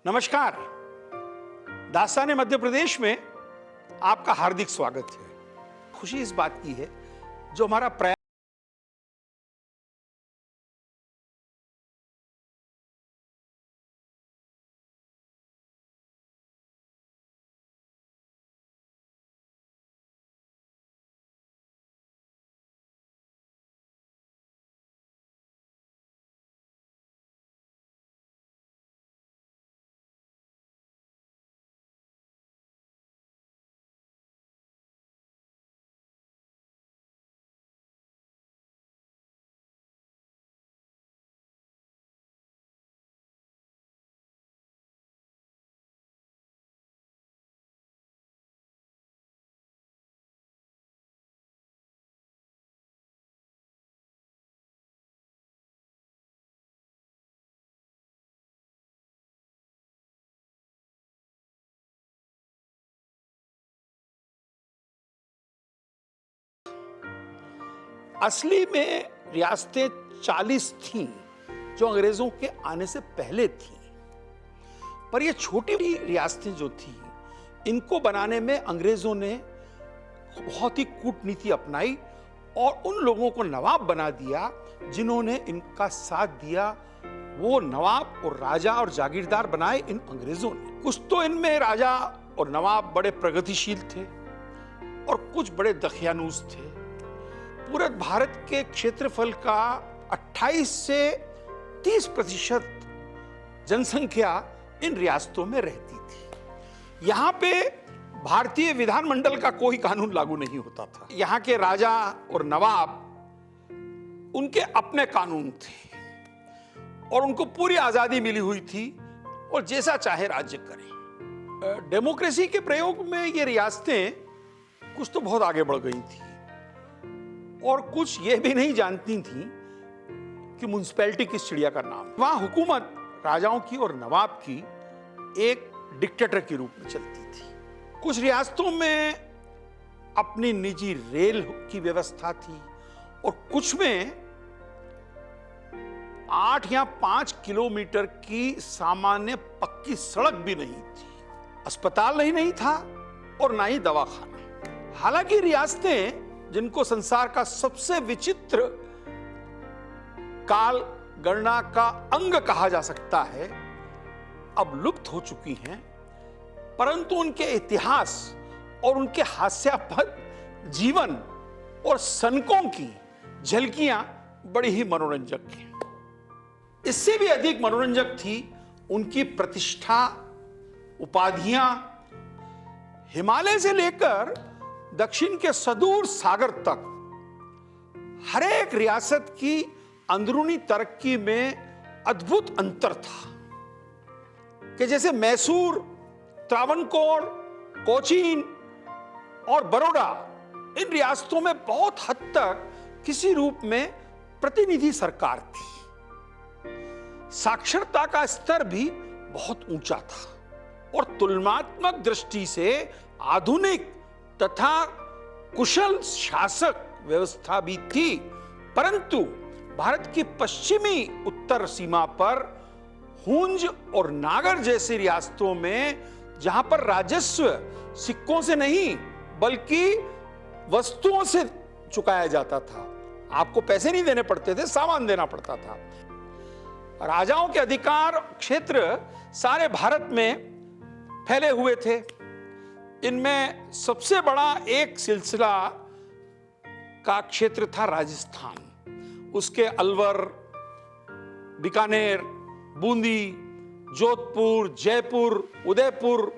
नमस्कार। दास्तान मध्य प्रदेश में आपका हार्दिक स्वागत है। खुशी इस बात की है जो हमारा प्रयास असली में रियासतें 40 थीं जो अंग्रेजों के आने से पहले थीं, पर ये छोटी रियासतें जो थीं इनको बनाने में अंग्रेजों ने बहुत ही कूटनीति अपनाई और उन लोगों को नवाब बना दिया जिन्होंने इनका साथ दिया। वो नवाब और राजा और जागीरदार बनाए इन अंग्रेजों ने। कुछ तो इनमें राजा और नवाब बड़े प्रगतिशील थे और कुछ बड़े दखियानूस थे। पूरे भारत के क्षेत्रफल का 28 से 30% जनसंख्या इन रियासतों में रहती थी। यहाँ पे भारतीय विधानमंडल का कोई कानून लागू नहीं होता था। यहाँ के राजा और नवाब उनके अपने कानून थे और उनको पूरी आजादी मिली हुई थी और जैसा चाहे राज्य करें। डेमोक्रेसी के प्रयोग में ये रियासतें कुछ तो बहुत आगे बढ़ गई थी और कुछ ये भी नहीं जानती थी कि म्युनिसिपैलिटी किस चिड़िया का नाम। वहां हुकूमत राजाओं की और नवाब की एक डिक्टेटर के रूप में चलती थी। कुछ रियासतों में अपनी निजी रेल की व्यवस्था थी और कुछ में 8 या 5 किलोमीटर की सामान्य पक्की सड़क भी नहीं थी। अस्पताल नहीं था और ना ही दवाखाना। हालांकि रियासतें जिनको संसार का सबसे विचित्र काल गणना का अंग कहा जा सकता है, अब लुप्त हो चुकी हैं, परंतु उनके इतिहास और उनके हास्यास्पद जीवन और सनकों की झलकियां बड़ी ही मनोरंजक हैं। इससे भी अधिक मनोरंजक थी उनकी प्रतिष्ठा, उपाधियां। हिमालय से लेकर दक्षिण के सुदूर सागर तक हर एक रियासत की अंदरूनी तरक्की में अद्भुत अंतर था कि जैसे मैसूर, त्रावणकोर, कोचीन और बड़ौदा इन रियासतों में बहुत हद तक किसी रूप में प्रतिनिधि सरकार थी। साक्षरता का स्तर भी बहुत ऊंचा था और तुलनात्मक दृष्टि से आधुनिक तथा कुशल शासक व्यवस्था भी थी। परंतु भारत की पश्चिमी उत्तर सीमा पर हूंज और नागर जैसी रियासतों में, जहां पर राजस्व सिक्कों से नहीं बल्कि वस्तुओं से चुकाया जाता था, आपको पैसे नहीं देने पड़ते थे, सामान देना पड़ता था। राजाओं के अधिकार क्षेत्र सारे भारत में फैले हुए थे। इनमें सबसे बड़ा एक सिलसिला का क्षेत्र था राजस्थान। उसके अलवर, बीकानेर, बूंदी, जोधपुर, जयपुर, उदयपुर,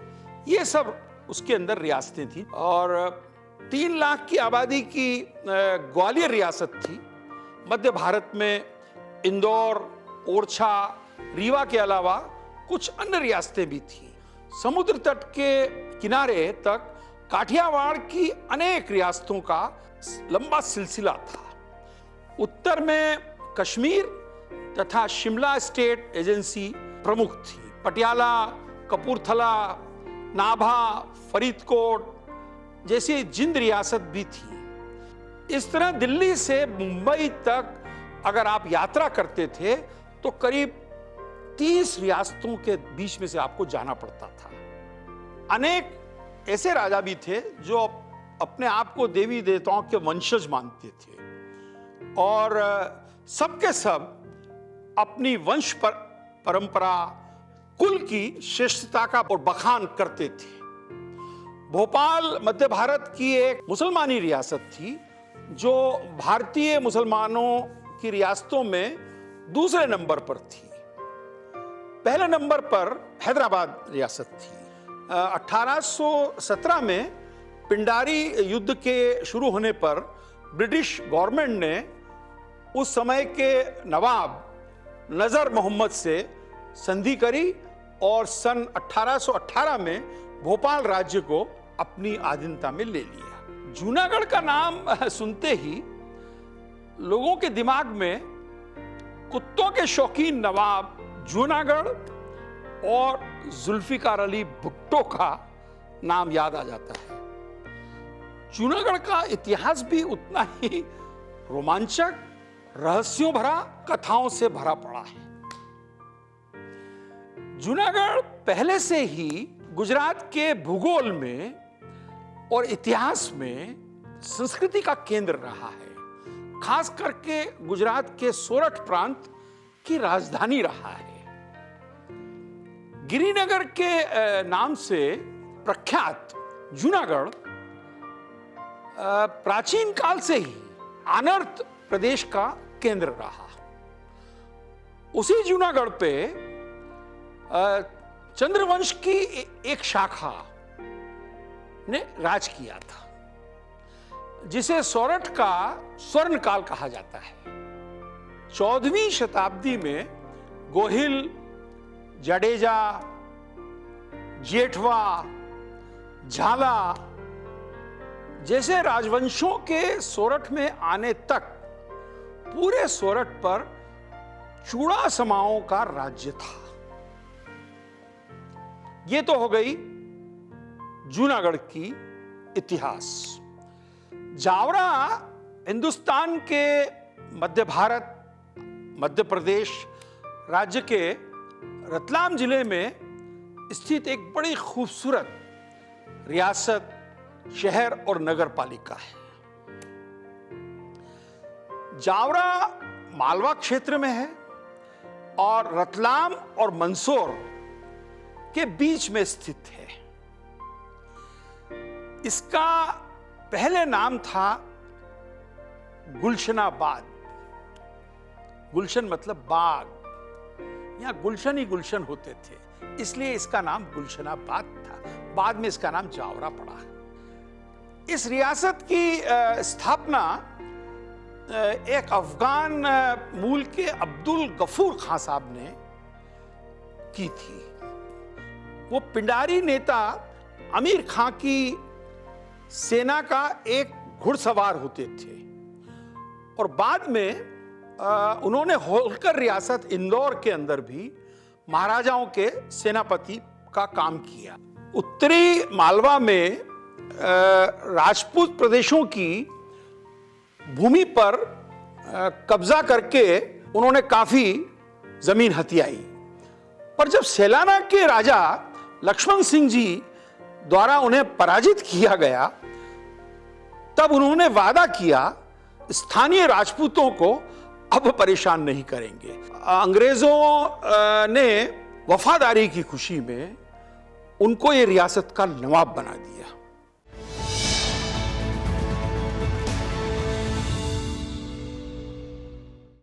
ये सब उसके अंदर रियासतें थी। और 3 लाख की आबादी की ग्वालियर रियासत थी। मध्य भारत में इंदौर, ओरछा, रीवा के अलावा कुछ अन्य रियासतें भी थी। समुद्र तट के किनारे तक काठियावाड़ की अनेक रियासतों का लंबा सिलसिला था। उत्तर में कश्मीर तथा शिमला स्टेट एजेंसी प्रमुख थी। पटियाला, कपूरथला, नाभा, फरीदकोट जैसी जिंद रियासत भी थी। इस तरह दिल्ली से मुंबई तक अगर आप यात्रा करते थे तो करीब 30 रियासतों के बीच में से आपको जाना पड़ता था। अनेक ऐसे राजा भी थे जो अपने आप को देवी देवताओं के वंशज मानते थे और सबके सब अपनी वंश परंपरा, कुल की श्रेष्ठता का और बखान करते थे। भोपाल मध्य भारत की एक मुसलमानी रियासत थी जो भारतीय मुसलमानों की रियासतों में दूसरे नंबर पर थी। पहले नंबर पर हैदराबाद रियासत थी। 1817 में पिंडारी युद्ध के शुरू होने पर ब्रिटिश गवर्नमेंट ने उस समय के नवाब नजर मोहम्मद से संधि करी और सन 1818 में भोपाल राज्य को अपनी अधीनता में ले लिया। जूनागढ़ का नाम सुनते ही लोगों के दिमाग में कुत्तों के शौकीन नवाब जूनागढ़ और जुल्फिकार अली भुट्टो का नाम याद आ जाता है। जूनागढ़ का इतिहास भी उतना ही रोमांचक, रहस्यों भरा, कथाओं से भरा पड़ा है। जूनागढ़ पहले से ही गुजरात के भूगोल में और इतिहास में संस्कृति का केंद्र रहा है। खास करके गुजरात के सोरठ प्रांत की राजधानी रहा है। गिरिनगर के नाम से प्रख्यात जूनागढ़ प्राचीन काल से ही आनर्त प्रदेश का केंद्र रहा। उसी जूनागढ़ पे चंद्रवंश की एक शाखा ने राज किया था, जिसे सोरठ का स्वर्ण काल कहा जाता है। 14वीं शताब्दी में गोहिल, जडेजा, जेठवा, झाला जैसे राजवंशों के सोरठ में आने तक पूरे सोरठ पर चूड़ासमाओं का राज्य था। यह तो हो गई जूनागढ़ की इतिहास। जावरा हिंदुस्तान के मध्य भारत, मध्य प्रदेश राज्य के रतलाम जिले में स्थित एक बड़ी खूबसूरत रियासत, शहर और नगर पालिका है। जावरा मालवा क्षेत्र में है और रतलाम और मंदसौर के बीच में स्थित है। इसका पहले नाम था गुलशनाबाद। गुलशन मतलब बाग, यहां गुलशन ही गुलशन होते थे, इसलिए इसका नाम गुलशनाबाद था। बाद में इसका नाम जावरा पड़ा। इस रियासत की स्थापना एक अफगान मूल के अब्दुल गफूर खां साहब ने की थी। वो पिंडारी नेता अमीर खां की सेना का एक घुड़सवार होते थे और बाद में उन्होंने होलकर रियासत इंदौर के अंदर भी महाराजाओं के सेनापति का काम किया। उत्तरी मालवा में राजपूत प्रदेशों की भूमि पर कब्जा करके उन्होंने काफी जमीन हथियाई। पर जब सेलाना के राजा लक्ष्मण सिंह जी द्वारा उन्हें पराजित किया गया, तब उन्होंने वादा किया स्थानीय राजपूतों को अब परेशान नहीं करेंगे। अंग्रेजों ने वफादारी की खुशी में उनको ये रियासत का नवाब बना दिया।